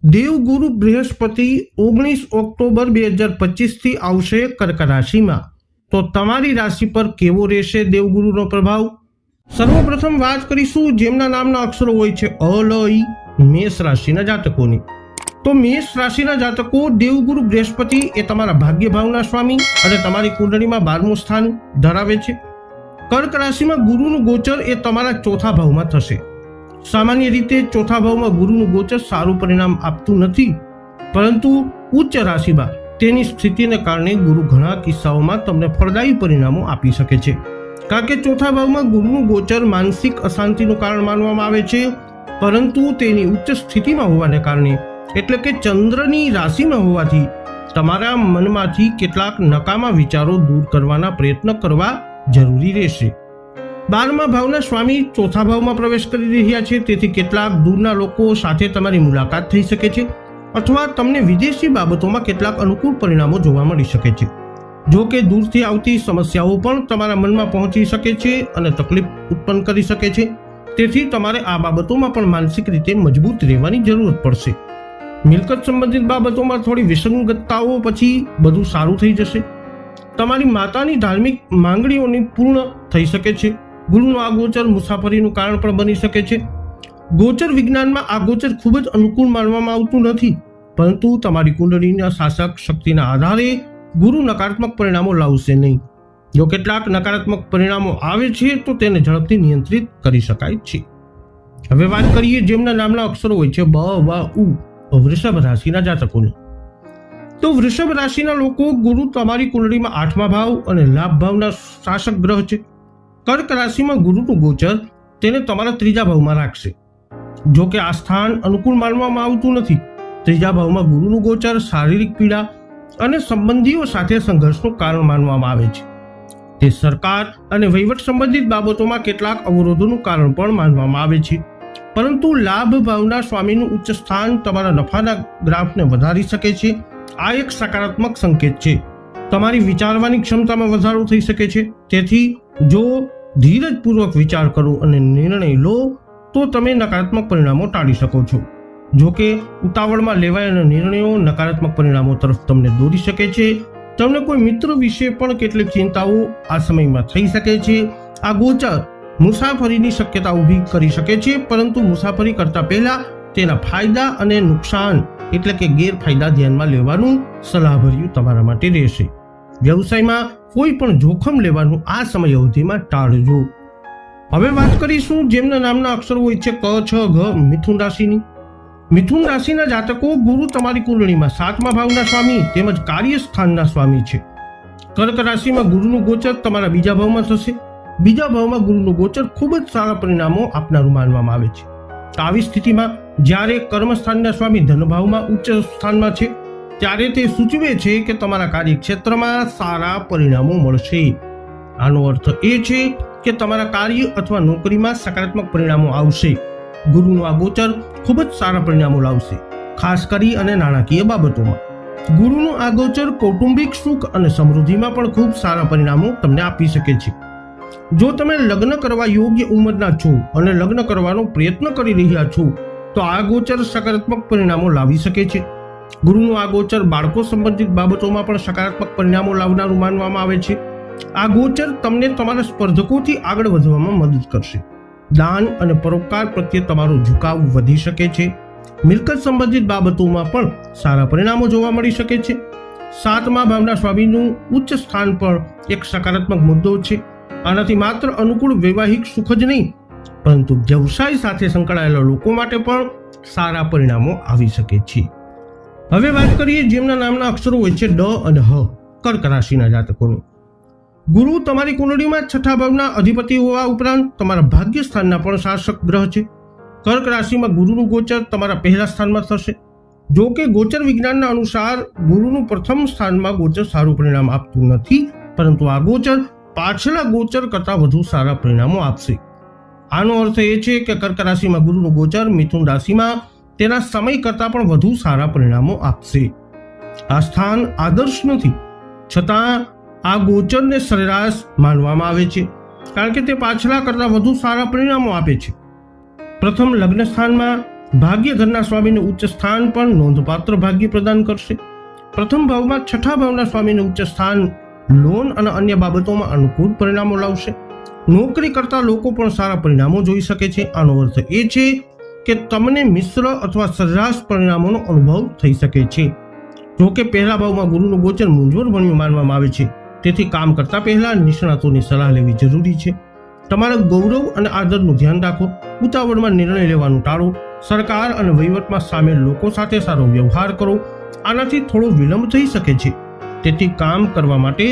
દેવગુરુ Brihaspati 19 October 2025 આવશે કર્ક રાશિમાં. તો તમારી રાશિ પર કેવો રહેશે દેવગુરુનો પ્રભાવ? સર્વપ્રથમ વાત કરીશું જેમના નામના અક્ષરો હોય છે અ, લ, ઈ, મેષ રાશિના જાતકોની. તો મેષ રાશિના જાતકો, દેવગુરુ બૃહસ્પતિ એ તમારા ભાગ્ય ભાવના સ્વામી અને તમારી કુંડળીમાં 12મું સ્થાન ધરાવે છે. કર્ક રાશિમાં ગુરુનું ગોચર એ તમારા ચોથા ભાવમાં થશે. સામાન્ય રીતે ચોથા ભાવમાં ગુરુનું ગોચર સારું પરિણામ આપતું નથી, પરંતુ ઉચ્ચ રાશિમાં તેની સ્થિતિને કારણે ગુરુ ઘણા કિસ્સાઓમાં તમને ફળદાયી પરિણામો આપી શકે છે. કારણ કે ચોથા ભાવમાં ગુરુનું ગોચર માનસિક અશાંતિનું કારણ માનવામાં આવે છે, પરંતુ તેની ઉચ્ચ સ્થિતિમાં હોવાને કારણે, એટલે કે ચંદ્રની રાશિમાં હોવાથી, તમારા મનમાંથી કેટલાક નકામા વિચારો દૂર કરવાના પ્રયત્ન કરવા જરૂરી રહેશે. 12મા ભાવના સ્વામી ચોથા ભાવમાં પ્રવેશ કરી રહ્યા છે, તેથી કેટલાક દૂરના લોકો સાથે તમારી મુલાકાત થઈ શકે છે અથવા તમને વિદેશી બાબતોમાં કેટલાક અનુકૂળ પરિણામો જોવા મળી શકે છે. જો કે દૂરથી આવતી સમસ્યાઓ પણ તમારા મનમાં પહોંચી શકે છે અને તકલીફ ઉત્પન્ન કરી શકે છે, તેથી તમારે આ બાબતોમાં પણ માનસિક રીતે મજબૂત રહેવાની જરૂરત પડશે. મિલકત સંબંધિત બાબતોમાં થોડી વિસંગતતાઓ પછી બધું સારું થઈ જશે. તમારી માતાની ધાર્મિક માંગણીઓની પૂર્ણ થઈ શકે છે. ગુરુનું આ ગોચર મુસાફરીનું કારણ પણ બની શકે છે. ગોચર વિજ્ઞાનમાં આ ગોચર ખૂબ જ અનુકૂળ માનવામાં આવતું નથી, પરંતુ તમારી કુંડળીના શાસક શક્તિના આધારે ગુરુ નકારાત્મક પરિણામો લાવશે નહીં. જો કેટલાક નકારાત્મક પરિણામો આવે છે તો તેને ઝડપથી નિયંત્રિત કરી શકાય છે. હવે વાત કરીએ જેમના નામના અક્ષરો હોય છે બ, વ, ઉ, વૃષભ રાશિના જાતકોની. તો વૃષભ રાશિના લોકો, ગુરુ તમારી કુંડળીમાં 8મા ભાવ અને લાભ ભાવના શાસક ગ્રહ છે. કર્ક રાશિમાં ગુરુનું ગોચર તેને તમારા 3જા ભાવમાં રાખશે. જો કે આ સ્થાન અનુકૂળ માનવામાં આવતું નથી. 3જા ભાવમાં ગુરુનું ગોચર શારીરિક પીડા અને સંબંધીઓ સાથે સંઘર્ષનું કારણ માનવામાં આવે છે. તે સરકાર અને વહીવટ સંબંધિત બાબતોમાં કેટલાક અવરોધોનું કારણ પણ માનવામાં આવે છે. પરંતુ લાભ ભાવના સ્વામીનું ઉચ્ચ સ્થાન તમારા નફાના ગ્રાફને વધારી શકે છે. આ એક સકારાત્મક સંકેત છે. તમારી વિચારવાની ક્ષમતામાં વધારો થઈ શકે છે. તેથી જો ધીરજપૂર્વક વિચાર કરો અને નિર્ણય લો તો તમે નકારાત્મક પરિણામો ટાળી શકો છો. જો કે ઉતાવળમાં લેવાયેલા નિર્ણયો નકારાત્મક પરિણામો તરફ તમને દોરી શકે છે. તમને કોઈ મિત્ર વિશે પણ કેટલીક ચિંતાઓ આ સમયમાં થઈ શકે છે. આ ગોચર મુસાફરીની શક્યતા ઊભી કરી શકે છે, પરંતુ મુસાફરી કરતા પહેલા તેના ફાયદા અને નુકસાન એટલે કે ગેરફાયદા ધ્યાનમાં લેવાનું સલાહભર્યું તમારા માટે રહેશે. વ્યવસાયમાં કોઈ પણ જોખમ લેવાનું આ સમય અવધિમાં ટાળજો. હવે વાત કરીશું જેમના નામના અક્ષરો હોય છે ક, છ, ઘ, મિથુન રાશિની. મિથુન રાશિના જાતકો, ગુરુ તમારી કુંડળીમાં 7મા ભાવના સ્વામી તેમજ કાર્યસ્થાનના સ્વામી છે. કર્ક રાશિમાં ગુરુનું ગોચર તમારા 2જા ભાવમાં થશે. 2જા ભાવમાં ગુરુનું ગોચર ખૂબ જ સારા પરિણામો આપનારું માનવામાં આવે છે. આવી સ્થિતિમાં જ્યારે કર્મસ્થાનના સ્વામી ધનભાવમાં ઉચ્ચ સ્થાનમાં છે, ત્યારે તે સૂચવે છે કે તમારા કાર્યક્ષેત્રમાં સારા પરિણામો મળશે. આનો અર્થ એ છે કે તમારા કાર્ય અથવા નોકરીમાં સકારાત્મક પરિણામો આવશે. ગુરુનું આ ગોચર ખૂબ જ સારા પરિણામો લાવશે, ખાસ કરી અને નાણાકીય બાબતોમાં. ગુરુનું આ ગોચર કૌટુંબિક સુખ અને સમૃદ્ધિમાં પણ ખૂબ સારા પરિણામો તમને આપી શકે છે. જો તમે લગ્ન કરવા યોગ્ય ઉંમરના છો અને લગ્ન કરવાનો પ્રયત્ન કરી રહ્યા છો તો આ ગોચર સકારાત્મક પરિણામો લાવી શકે છે. ગુરુનું આ ગોચર બાળકો સંબંધિત બાબતોમાં પણ સકારાત્મક પરિણામો લાવનારું માનવામાં આવે છે. આ ગોચર તમને તમારા સ્પર્ધકોથી આગળ વધવામાં મદદ કરશે. દાન અને પરોપકાર પ્રત્યે તમારો ઝુકાવ વધી શકે છે. મિલકત સંબંધિત બાબતોમાં પણ સારા પરિણામો જોવા મળી શકે છે. 7મા ભાવના સ્વામીનું ઉચ્ચ સ્થાન પણ એક સકારાત્મક મુદ્દો છે. આનાથી માત્ર અનુકૂળ વૈવાહિક સુખ જ નહીં, પરંતુ વ્યવસાય સાથે સંકળાયેલા લોકો માટે પણ સારા પરિણામો આવી શકે છે. હવે વાત કરીએ જેમના નામના અક્ષરો હોય છે ડ અને હ, કર્ક રાશિના જાતકોની. ગુરુ તમારી કુંડળીમાં 6થા ભાવના અધિપતિ હોવા ઉપરાંત તમારા ભાગ્ય સ્થાનના પણ શાસક ગ્રહ છે. કર્ક રાશિમાં ગુરુનું ગોચર તમારા 1લા સ્થાનમાં થશે. જો કે ગોચર વિજ્ઞાનના અનુસાર ગુરુનું પ્રથમ સ્થાનમાં ગોચર સારું પરિણામ આપતું નથી, પરંતુ આ ગોચર પાછલા ગોચર કરતાં વધુ સારા પરિણામો આપશે. આનો અર્થ એ છે કે કર્ક રાશિમાં ગુરુનું ગોચર મિથુન રાશિમાં તેના સમય કરતાં પણ વધુ સારા પરિણામો આપશે. આ સ્થાન આદર્શ નથી, છતાં આ ગોચરને સરેરાશ માનવામાં આવે છે, કારણ કે તે પાછલા કરતાં વધુ સારા પરિણામો આપે છે. પ્રથમ લગ્ન સ્થાનમાં ભાગ્ય ઘરના સ્વામીને ઉચ્ચ સ્થાન પણ નોંધપાત્ર ભાગ્ય પ્રદાન કરશે. પ્રથમ ભાવમાં છઠ્ઠા ભાવના સ્વામીને ઉચ્ચ સ્થાન લોન અને અન્ય બાબતોમાં અનુકૂળ પરિણામો લાવશે. નોકરી કરતા લોકો પણ સારા પરિણામો જોઈ શકે છે. આનો અર્થ એ છે કે તમને મિશ્ર અથવા સરેરાશ પરિણામોનો અનુભવ થઈ શકે છે. જો કે પહેલા ભાવમાં ગુરુનું ગોચર મૂંઝવણભર્યું માનવામાં આવે છે, તેથી કામ કરતા પહેલા નિષ્ણાતોની સલાહ લેવી જરૂરી છે. તમારા ગૌરવ અને આદરનું ધ્યાન રાખો. ઉતાવળમાં નિર્ણય લેવાનું ટાળો. સરકાર અને વહીવટમાં સામેલ લોકો સાથે સારો વ્યવહાર કરો. આનાથી થોડો વિલંબ થઈ શકે છે, તેથી કામ કરવા માટે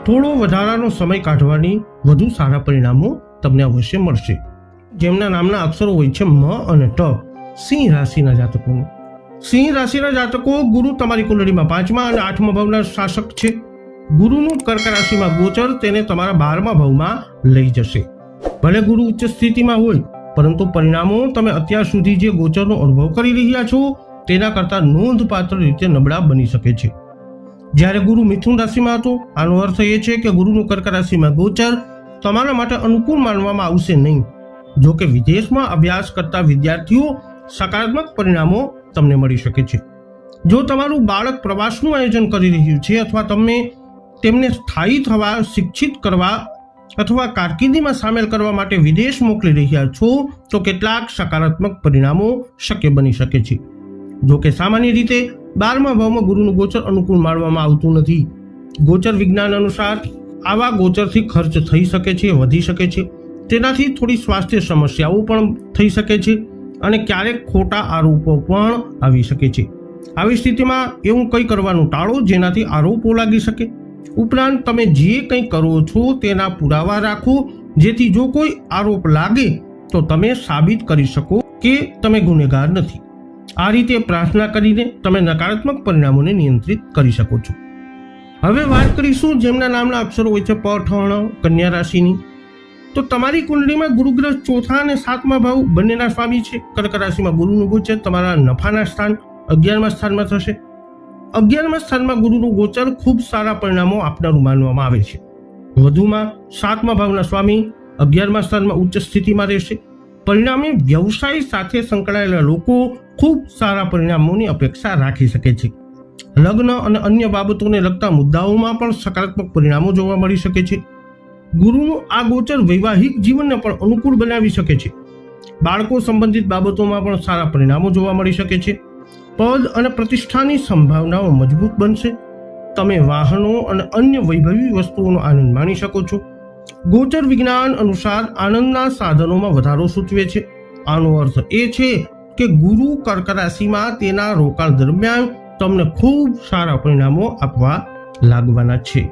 થોડો વધારાનો સમય કાઢવાની વધુ સારા પરિણામો તમને અવશ્ય મળશે. જેમના નામના અક્ષરો હોય છે મ અને ટ, સિંહ રાશિના જાતકોને. સિંહ રાશિના જાતકો, ગુરુ તમારી કુંડળીમાં 5મા અને 8મા ભાવના શાસક છે. ગુરુનું કર્ક રાશિમાં ગોચર તેને તમારા 12મા ભાવમાં લઈ જશે. ભલે ગુરુ ઉચ્ચ સ્થિતિમાં હોય, પરંતુ પરિણામો તમે અત્યાર સુધી જે ગોચરનો અનુભવ કરી રહ્યા છો તેના કરતા નોંધપાત્ર રીતે નબળા બની શકે છે. જ્યારે ગુરુ મિથુન રાશિમાં હતો, આનો અર્થ એ છે કે ગુરુનું કર્ક રાશિમાં ગોચર તમારા માટે અનુકૂળ માનવામાં આવશે નહીં. જો કે વિદેશમાં અભ્યાસ કરતા વિદ્યાર્થીઓ સકારાત્મક પરિણામો તમને મળી શકે છે. જો તમારું બાળક પ્રવાસનું આયોજન કરી રહ્યું છે અથવા તમે તેમને સ્થાયી થવા, શિક્ષિત કરવા અથવા કારકિર્દીમાં સામેલ કરવા માટે વિદેશ મોકલી રહ્યા છો તો કેટલાક સકારાત્મક પરિણામો શક્ય બની શકે છે. જો કે સામાન્ય રીતે 12મા ભાવમાં ગુરુનું ગોચર અનુકૂળ માનવામાં આવતું નથી. ગોચર વિજ્ઞાન અનુસાર આવા ગોચરથી ખર્ચ થઈ શકે છે, વધી શકે છે. તેનાથી થોડી સ્વાસ્થ્ય સમસ્યાઓ પણ થઈ શકે છે અને ક્યારેક ખોટા આરોપો પણ આવી શકે છે. આવી સ્થિતિમાં એવું કંઈ કરવાનું ટાળો જેનાથી આરોપો લાગી શકે. ઉપરાંત તમે જે કંઈ કરો છો તેના પુરાવા રાખો, જેથી જો કોઈ આરોપ લાગે તો તમે સાબિત કરી શકો કે તમે ગુનેગાર નથી. આ રીતે પ્રાર્થના કરીને તમે નકારાત્મક પરિણામોને નિયંત્રિત કરી શકો છો. હવે વાત કરીશું જેમના નામના અક્ષરો હોય છે પ, ઠ, ણ, કન્યા રાશિની. તો તમારી કુંડળીમાં ગુરુગ્રહ 4થા અને 7મા ભાવ બંનેના સ્વામી છે. કર્ક રાશિમાં ગુરુનું ગોચર તમારા નફાના સ્થાન 11મા સ્થાનમાં થશે. 11મા સ્થાનમાં ગુરુનું ગોચર ખૂબ સારા પરિણામો આપનારું માનવામાં આવે છે. વધુમાં 7મા ભાવના સ્વામી 11મા સ્થાનમાં ઉચ્ચ સ્થિતિમાં રહેશે. પરિણામે વ્યવસાય સાથે સંકળાયેલા લોકો ખૂબ સારા પરિણામોની અપેક્ષા રાખી શકે છે. લગ્ન અને અન્ય બાબતોને લગતા મુદ્દાઓમાં પણ સકારાત્મક પરિણામો જોવા મળી શકે છે. ગુરુનું આ ગોચર વૈવાહિક જીવનને પણ અનુકૂળ બનાવી શકે છે. બાળકો સંબંધિત બાબતોમાં પણ સારા પરિણામો જોવા મળી શકે છે. પદ અને પ્રતિષ્ઠાની સંભાવનાઓ મજબૂત બનશે. તમે વાહનો અને અન્ય વૈભવી વસ્તુઓનો આનંદ માણી શકો છો. ગોચર વિજ્ઞાન અનુસાર આનંદના સાધનોમાં વધારો સૂચવે છે. આનો અર્થ એ છે કે ગુરુ કર્ક રાશિમાં તેના રોકાણ દરમિયાન તમને ખૂબ સારા પરિણામો આપવા લાગવાના છે.